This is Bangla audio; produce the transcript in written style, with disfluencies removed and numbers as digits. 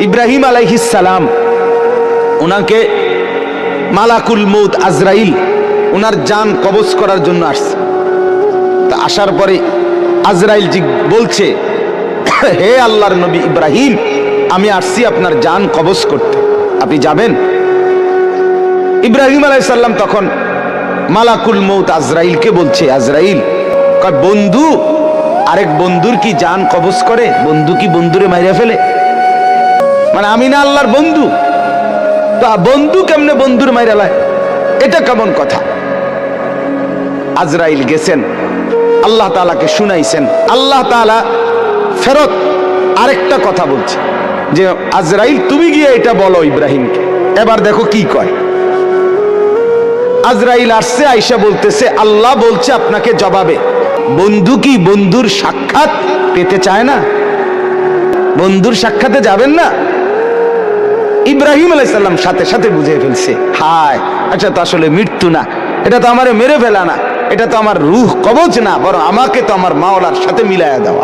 ইব্রাহিম আলাইহিস সালাম ওনাকে মালাকুল মউত আজরাইল ওনার জান কবজ করার জন্য আসছে। তা আসার পরে আজরাইল জি বলছে, হে আল্লাহর নবী ইব্রাহিম, আমি আসছি আপনার জান কবজ করতে, আপনি যাবেন? ইব্রাহিম আলাইহিস সালাম তখন মালাকুল মউত আজরাইলকে বলছে, আজরাইল কয়, বন্ধু আরেক বন্ধুর কি জান কবজ করে? বন্ধু কি বন্ধুরে মাইরা ফেলে? মানে আমি না আল্লাহর বন্ধু, তা বন্ধু কেমনে বন্ধুর মাইরা লায়? এটা কেমন কথা? আজরাইল গেছেন, আল্লাহ তাআলাকে শুনাইছেন। আল্লাহ তাআলা ফেরত আরেকটা কথা বলছে যে, আজরাইল তুমি গিয়ে এটা বলো ইব্রাহিমকে। এবার দেখো কি কয়। আজরাইল আসছে, আয়েশা বলতেছে, আল্লাহ বলছে আপনাকে জবাবে, বন্ধু কি বন্ধুর সাক্ষাৎ পেতে চায় না? বন্ধুর সাক্ষাতে যাবেন না? ইব্রাহিম আলাইহিস সালাম সাথে সাথে বুঝে ফেলছে, হায়, এটা তো আসলে মৃত্যু না, এটা তো আমারে মেরে ফেলা না, এটা তো আমার রূহ কবজ না, বরং আমাকে তো আমার মাওলার সাথে মিলায়া দেওয়া।